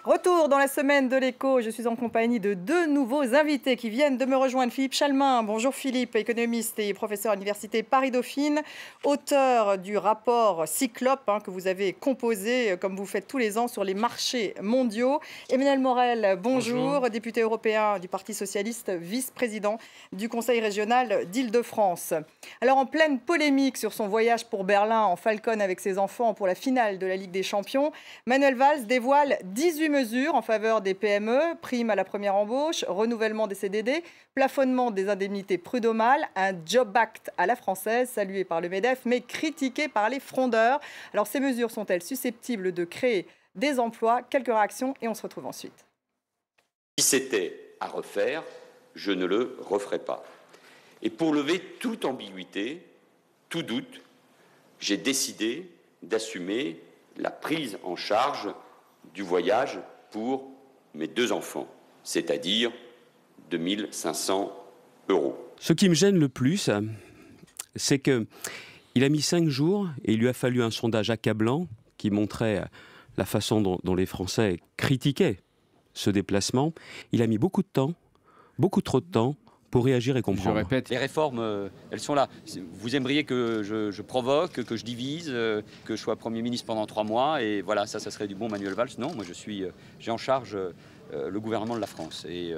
Retour dans la semaine de l'écho. Je suis en compagnie de deux nouveaux invités qui viennent de me rejoindre. Philippe Chalmin. Bonjour Philippe, économiste et professeur à l'Université Paris-Dauphine, auteur du rapport Cyclope que vous avez composé, comme vous faites tous les ans, sur les marchés mondiaux. Emmanuel Morel, bonjour, député européen du Parti socialiste, vice-président du Conseil régional d'Île-de-France. Alors en pleine polémique sur son voyage pour Berlin en Falcon avec ses enfants pour la finale de la Ligue des Champions, Manuel Valls dévoile 18 mesures en faveur des PME, prime à la première embauche, renouvellement des CDD, plafonnement des indemnités prud'homales, un Job Act à la française, salué par le MEDEF, mais critiqué par les frondeurs. Alors ces mesures sont-elles susceptibles de créer des emplois? Quelques réactions et on se retrouve ensuite. Si c'était à refaire, je ne le referai pas. Et pour lever toute ambiguïté, tout doute, j'ai décidé d'assumer la prise en charge du voyage pour mes deux enfants, c'est-à-dire 2 500 €. Ce qui me gêne le plus, c'est qu'il a mis 5 jours et il lui a fallu un sondage accablant qui montrait la façon dont les Français critiquaient ce déplacement. Il a mis beaucoup de temps, beaucoup trop de temps, pour réagir et comprendre. Je répète, les réformes, elles sont là. Vous aimeriez que je provoque, que je divise, que je sois Premier ministre pendant 3 mois, et voilà, ça serait du bon Manuel Valls. Non, moi j'ai en charge le gouvernement de la France, et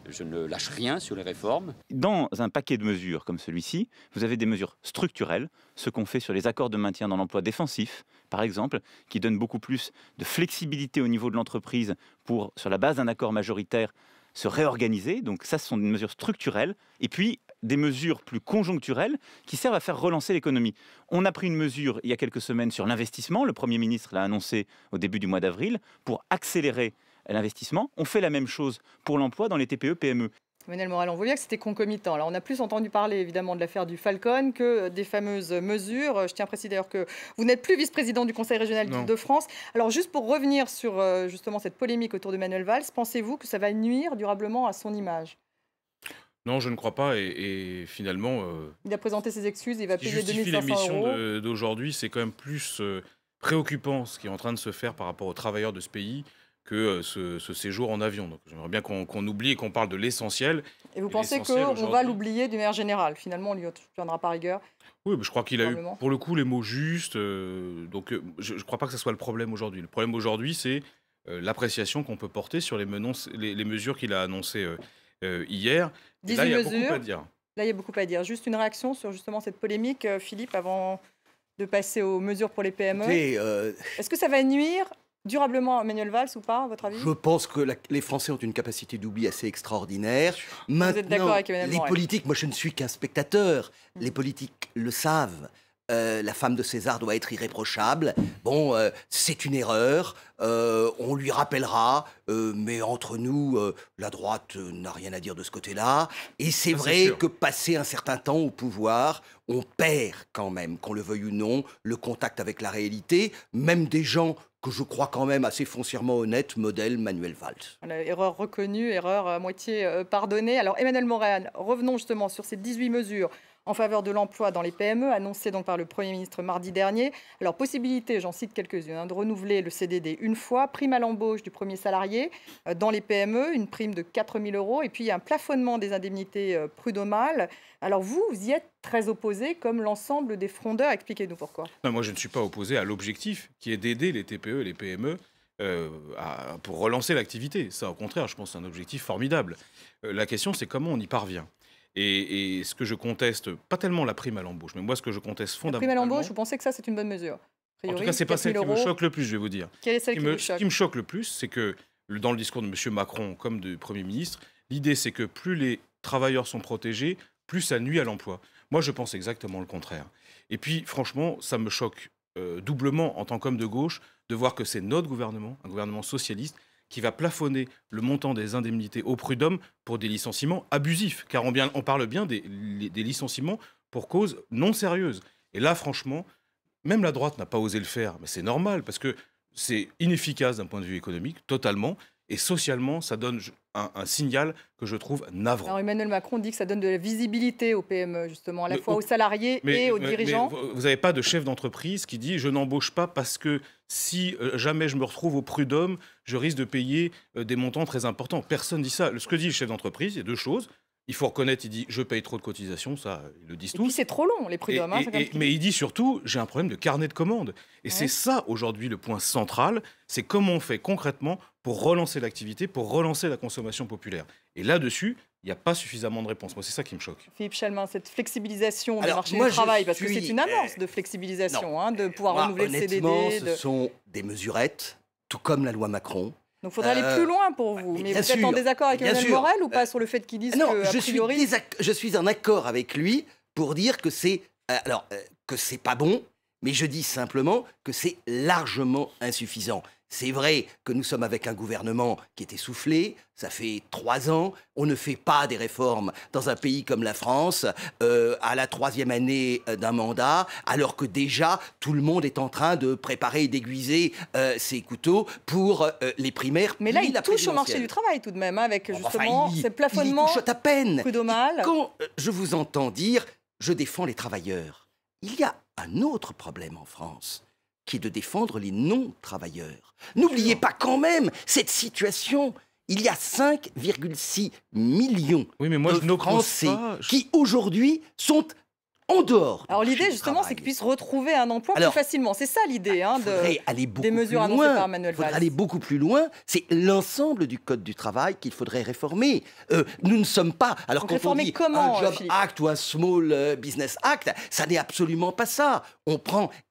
je ne lâche rien sur les réformes. Dans un paquet de mesures comme celui-ci, vous avez des mesures structurelles, ce qu'on fait sur les accords de maintien dans l'emploi défensif, par exemple, qui donnent beaucoup plus de flexibilité au niveau de l'entreprise pour, sur la base d'un accord majoritaire, se réorganiser. Donc ça, ce sont des mesures structurelles. Et puis, des mesures plus conjoncturelles qui servent à faire relancer l'économie. On a pris une mesure il y a quelques semaines sur l'investissement. Le Premier ministre l'a annoncé au début du mois d'avril pour accélérer l'investissement. On fait la même chose pour l'emploi dans les TPE-PME. Emmanuel Morel, on voit bien que c'était concomitant. Alors, on a plus entendu parler évidemment de l'affaire du Falcon que des fameuses mesures. Je tiens à préciser d'ailleurs que vous n'êtes plus vice-président du Conseil régional d'Île-de-France. Alors, juste pour revenir sur justement cette polémique autour de Manuel Valls, pensez-vous que ça va nuire durablement à son image? Non, je ne crois pas. Et finalement, il a présenté ses excuses, il va payer 2 500 €. L'émission d'aujourd'hui, c'est quand même plus préoccupant ce qui est en train de se faire par rapport aux travailleurs de ce pays que ce séjour en avion. Donc j'aimerais bien qu'on oublie et qu'on parle de l'essentiel. Et vous pensez qu'on va l'oublier d'une manière générale? Finalement, on ne lui tiendra pas rigueur? Oui, mais je crois qu'il a eu, pour le coup, les mots justes. Donc je ne crois pas que ce soit le problème aujourd'hui. Le problème aujourd'hui, c'est l'appréciation qu'on peut porter sur les mesures qu'il a annoncées hier. Et là, il y a beaucoup à dire. Là, il y a beaucoup à dire. Juste une réaction sur justement cette polémique, Philippe, avant de passer aux mesures pour les PME. Est-ce que ça va nuire durablement à Manuel Valls ou pas, à votre avis? Je pense que les Français ont une capacité d'oubli assez extraordinaire. Maintenant, vous êtes d'accord avec Emmanuel Morel? Les politiques, moi je ne suis qu'un spectateur, les politiques le savent. La femme de César doit être irréprochable. Bon, c'est une erreur, on lui rappellera, mais entre nous, la droite n'a rien à dire de ce côté-là. Et c'est vrai que passé un certain temps au pouvoir, on perd quand même, qu'on le veuille ou non, le contact avec la réalité, même des gens que je crois quand même assez foncièrement honnêtes, modèle Manuel Valls. Voilà, erreur reconnue, erreur à moitié pardonnée. Alors Emmanuel Morel, revenons justement sur ces 18 mesures en faveur de l'emploi dans les PME, annoncées donc par le Premier ministre mardi dernier. Alors, possibilité, j'en cite quelques-unes, de renouveler le CDD une fois, prime à l'embauche du premier salarié dans les PME, une prime de 4 000 €, et puis il y a un plafonnement des indemnités prud'homales. Alors, vous y êtes très opposé, comme l'ensemble des frondeurs. Expliquez-nous pourquoi. Non, moi, je ne suis pas opposé à l'objectif qui est d'aider les TPE et les PME pour relancer l'activité. Ça, au contraire, je pense que c'est un objectif formidable. La question, c'est comment on y parvient. Et ce que je conteste, pas tellement la prime à l'embauche, mais moi ce que je conteste fondamentalement... La prime à l'embauche, vous pensez que ça c'est une bonne mesure? En tout cas, c'est pas celle qui me choque le plus, je vais vous dire. Quelle est celle qui vous choque? Ce qui me choque le plus, c'est que dans le discours de M. Macron comme du Premier ministre, l'idée c'est que plus les travailleurs sont protégés, plus ça nuit à l'emploi. Moi je pense exactement le contraire. Et puis franchement, ça me choque doublement en tant qu'homme de gauche de voir que c'est notre gouvernement, un gouvernement socialiste, qui va plafonner le montant des indemnités au prud'homme pour des licenciements abusifs. Car on parle bien des licenciements pour cause non sérieuse. Et là, franchement, même la droite n'a pas osé le faire. Mais c'est normal, parce que c'est inefficace d'un point de vue économique, totalement. Et socialement, ça donne un signal que je trouve navrant. Alors Emmanuel Macron dit que ça donne de la visibilité aux PME, justement, à la fois aux salariés et aux dirigeants. Mais vous n'avez pas de chef d'entreprise qui dit « je n'embauche pas parce que si jamais je me retrouve au prud'homme, je risque de payer des montants très importants ». Personne ne dit ça. Ce que dit le chef d'entreprise, il y a deux choses. Il faut reconnaître, il dit « je paye trop de cotisations », ça, ils le disent tous. Et puis c'est trop long, les prud'hommes. Mais il dit surtout « j'ai un problème de carnet de commandes ». Et c'est ça, aujourd'hui, le point central, c'est comment on fait concrètement pour relancer l'activité, pour relancer la consommation populaire. Et là-dessus, il n'y a pas suffisamment de réponses. Moi, c'est ça qui me choque. Philippe Chalmin, cette flexibilisation du marché du travail, parce que c'est une annonce de flexibilisation, de pouvoir renouveler le CDD. Ce sont des mesurettes, tout comme la loi Macron. Donc il faudrait aller plus loin pour vous. Mais vous êtes en désaccord avec Emmanuel Morel ou pas sur le fait qu'ils disent que, a priori... je suis en accord avec lui pour dire que c'est pas bon, mais je dis simplement que c'est largement insuffisant. C'est vrai que nous sommes avec un gouvernement qui est essoufflé, ça fait 3 ans, on ne fait pas des réformes dans un pays comme la France à la 3e année d'un mandat, alors que déjà tout le monde est en train de préparer et d'aiguiser ses couteaux pour les primaires. Mais là, il touche au marché du travail tout de même, avec justement ces plafonnements. Il touche à peine. Prud'homal. Quand je vous entends dire « je défends les travailleurs », il y a un autre problème en France, qui est de défendre les non-travailleurs. N'oubliez pas quand même cette situation. Il y a 5,6 millions de Français qui aujourd'hui sont en dehors. Alors l'idée justement, c'est qu'ils puissent retrouver un emploi plus facilement. C'est ça l'idée des mesures annoncées par Manuel Valls. Il faudrait aller beaucoup plus loin. C'est l'ensemble du Code du travail qu'il faudrait réformer. Nous ne sommes pas... Alors donc, quand on dit comment, un Job Philippe Act ou un Small Business Act, ça n'est absolument pas ça.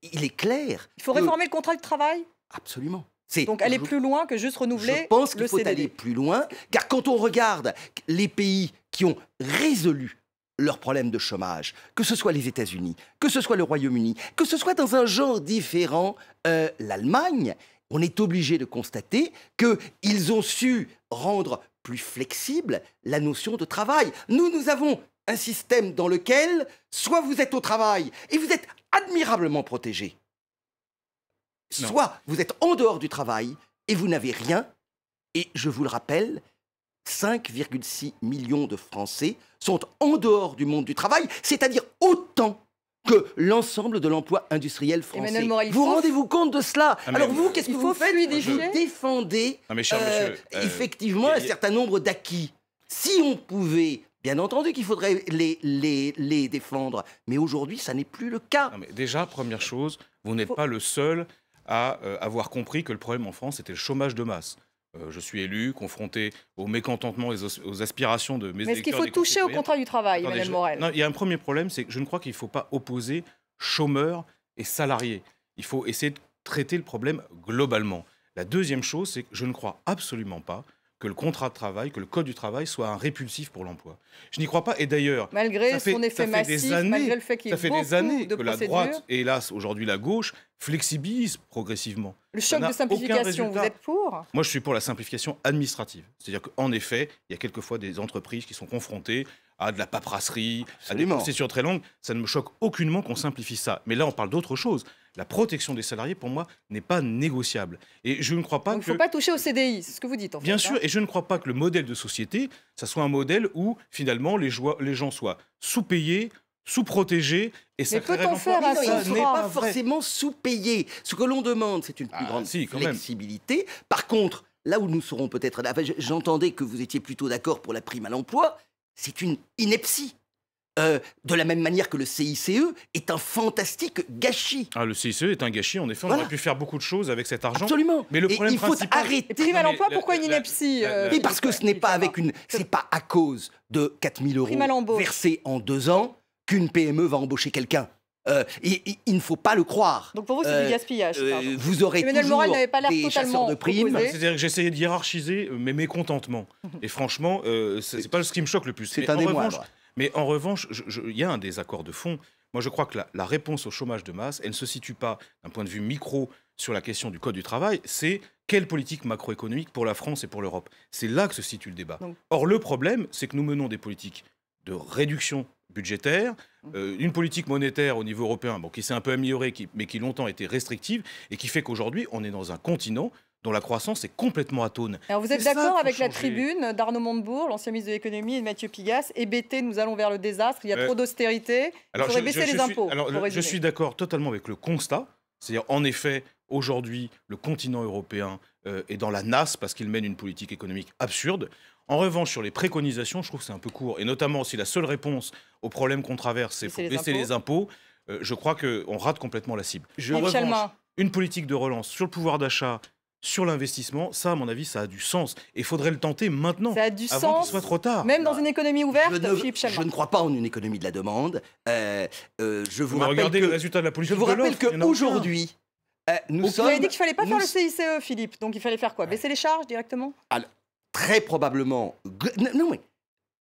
Il est clair. Il faut réformer le contrat de travail ? Absolument. Donc aller plus loin que juste renouveler le CDD. Je pense qu'il faut aller plus loin, car quand on regarde les pays qui ont résolu leurs problèmes de chômage, que ce soit les États-Unis, que ce soit le Royaume-Uni, que ce soit dans un genre différent, l'Allemagne, on est obligé de constater qu'ils ont su rendre plus flexible la notion de travail. Nous avons un système dans lequel soit vous êtes au travail et vous êtes admirablement protégé, soit vous êtes en dehors du travail et vous n'avez rien. Et je vous le rappelle, 5,6 millions de Français sont en dehors du monde du travail, c'est-à-dire autant que l'ensemble de l'emploi industriel français. Vous rendez-vous compte de cela? Alors vous, qu'est-ce que vous faites? Vous défendez effectivement un certain nombre d'acquis. Si on pouvait, bien entendu qu'il faudrait les défendre, mais aujourd'hui, ça n'est plus le cas. Non, mais déjà, première chose, vous n'êtes pas le seul à avoir compris que le problème en France, c'était le chômage de masse. Je suis élu, confronté au mécontentement et aux aspirations de mes électeurs. Mais est-ce qu'il faut toucher au contrat du travail, Emmanuel Morel? Non, il y a un premier problème, c'est que je ne crois qu'il ne faut pas opposer chômeurs et salariés. Il faut essayer de traiter le problème globalement. La deuxième chose, c'est que je ne crois absolument pas que le contrat de travail, que le code du travail soit un répulsif pour l'emploi. Je n'y crois pas. Et d'ailleurs, malgré son effet massif, malgré le fait qu'il y ait beaucoup de procédures, ça fait des années que la droite, et hélas aujourd'hui la gauche, flexibilise progressivement. Le choc de simplification, vous êtes pour? Moi, je suis pour la simplification administrative. C'est-à-dire qu'en effet, il y a quelquefois des entreprises qui sont confrontées à de la paperasserie, à des procédures très longues. Ça ne me choque aucunement qu'on simplifie ça. Mais là, on parle d'autre chose. La protection des salariés, pour moi, n'est pas négociable. Et je ne crois pas Il ne faut pas toucher au CDI, c'est ce que vous dites en fait. Bien sûr, et je ne crois pas que le modèle de société, ça soit un modèle où, finalement, les gens soient sous-payés, sous-protégés, et ça créerait l'emploi. Ça n'est pas forcément sous-payé. Ce que l'on demande, c'est une plus grande flexibilité. Par contre, là où nous serons peut-être... J'entendais que vous étiez plutôt d'accord pour la prime à l'emploi. C'est une ineptie. De la même manière que le CICE est un fantastique gâchis. Le CICE est un gâchis, en effet, on aurait pu faire beaucoup de choses avec cet argent. Absolument. Mais le problème il faut arrêter. Prime à l'emploi, pourquoi une ineptie? Mais parce que ce n'est pas c'est pas à cause de 4 000 € versés en 2 ans qu'une PME va embaucher quelqu'un. Il ne faut pas le croire. Donc pour vous, c'est du gaspillage. Vous aurez Emmanuel Morel n'avait pas l'air des chasseurs de primes. C'est-à-dire que j'essayais de hiérarchiser mes mécontentements. Et franchement, c'est pas ce qui me choque le plus. C'est un des moindres. Mais en revanche, il y a un désaccord de fond. Moi, je crois que la réponse au chômage de masse, elle ne se situe pas d'un point de vue micro sur la question du Code du travail, c'est quelle politique macroéconomique pour la France et pour l'Europe. C'est là que se situe le débat. Or, le problème, c'est que nous menons des politiques de réduction budgétaire, une politique monétaire au niveau européen qui s'est un peu améliorée, mais qui longtemps était restrictive, et qui fait qu'aujourd'hui, on est dans un continent dont la croissance est complètement atone. Alors vous êtes C'est ça d'accord qu'il avec faut la changer. tribune d'Arnaud Montebourg, l'ancien ministre de l'économie, et de Mathieu Pigasse, hébété, nous allons vers le désastre, il y a trop d'austérité, il faudrait baisser les impôts. Je suis d'accord totalement avec le constat. C'est-à-dire, en effet, aujourd'hui, le continent européen est dans la nasse parce qu'il mène une politique économique absurde. En revanche, sur les préconisations, je trouve que c'est un peu court. Et notamment, si la seule réponse aux problèmes qu'on traverse, c'est pour baisser les impôts, je crois qu'on rate complètement la cible. En revanche, une politique de relance sur le pouvoir d'achat, sur l'investissement, ça, à mon avis, ça a du sens. Et il faudrait le tenter maintenant, Ça a du avant qu'il sens, soit trop tard. même dans une économie ouverte, Philippe Je Chalmin. ne crois pas en une économie de la demande. Je vous rappelle Regardez que, le résultat de la je politique vous de rappelle l'offre. il y en a aucun. qu'aujourd'hui, nous Vous sommes... avez dit qu'il ne fallait pas faire nous- le CICE, Philippe, donc il fallait faire quoi? Baisser les charges directement? Très probablement... Non, mais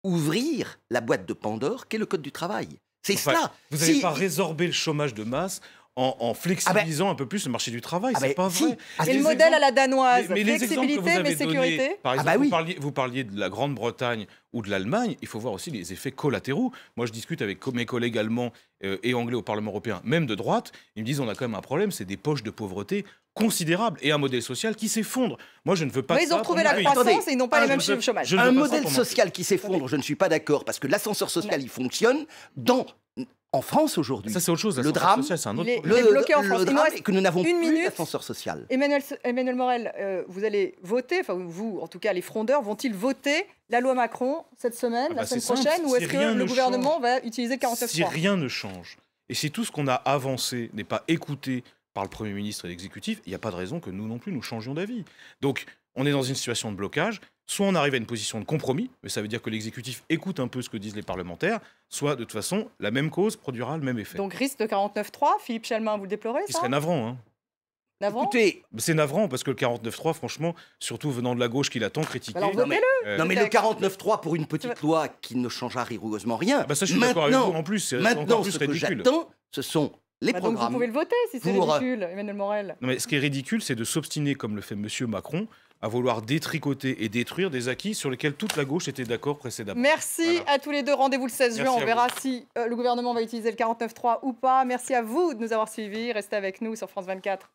ouvrir la boîte de Pandore qu'est le Code du travail. C'est Enfin, cela. Vous n'allez Si- pas résorber le chômage de masse en flexibilisant un peu plus le marché du travail. Ah C'est ben, pas si. vrai. Ah, Et le Les modèle exemples- à la danoise, les exemples que vous flexibilité avez mais sécurité. donnés, par exemple, bah oui. vous parliez de la Grande-Bretagne ou de l'Allemagne, il faut voir aussi les effets collatéraux. Moi, je discute avec mes collègues allemands et anglais au Parlement européen, même de droite, ils me disent on a quand même un problème, c'est des poches de pauvreté considérables et un modèle social qui s'effondre. Moi, je ne veux pas Mais de ils ça ont retrouvé pour la mon pays. croissance Attendez. et ils n'ont pas les mêmes chiffres de chômage. je ne Un veux pas ça modèle pour mon pays. social qui s'effondre, je ne suis pas d'accord, parce que l'ascenseur social, il fonctionne en France aujourd'hui. Ça, c'est autre chose. Le l'ascenseur drame, social, c'est un autre il est- problème. bloqué en France. Il nous drame reste est que nous n'avons une plus minute. d'ascenseur social. Emmanuel Morel, vous allez voter, enfin vous, en tout cas les frondeurs, vont-ils voter la loi Macron cette semaine, la semaine c'est simple. prochaine, ou Si est-ce que rien le ne gouvernement change, va utiliser le 49.3? Si rien ne change, et si tout ce qu'on a avancé n'est pas écouté par le Premier ministre et l'exécutif, il n'y a pas de raison que nous non plus, nous changions d'avis. Donc, on est dans une situation de blocage. Soit on arrive à une position de compromis, mais ça veut dire que l'exécutif écoute un peu ce que disent les parlementaires, soit de toute façon, la même cause produira le même effet. Donc risque de 49.3, Philippe Chalmin, vous le déplorez, Ce qui ça serait navrant. Hein. Navrant. Écoutez, C'est navrant parce que le 49.3, franchement, surtout venant de la gauche qui l'a tant critiqué. Alors non, mais- votez-le. non mais le texte. 49.3 pour une petite loi qui ne changera rigoureusement rien. Bah ça, je suis d'accord avec Maintenant- vous. En plus, c'est Maintenant, encore plus ce que ridicule. j'attends, ce sont les Bah, donc vous programmes. pouvez le voter si c'est pour- ridicule, Emmanuel Morel. Non, mais ce qui est ridicule, c'est de s'obstiner, comme le fait M. Macron, à vouloir détricoter et détruire des acquis sur lesquels toute la gauche était d'accord précédemment. Merci Voilà. à tous les deux. Rendez-vous le 16 juin. Merci On à verra si le gouvernement va utiliser le 49.3 ou pas. Merci à vous de nous avoir suivis. Restez avec nous sur France 24.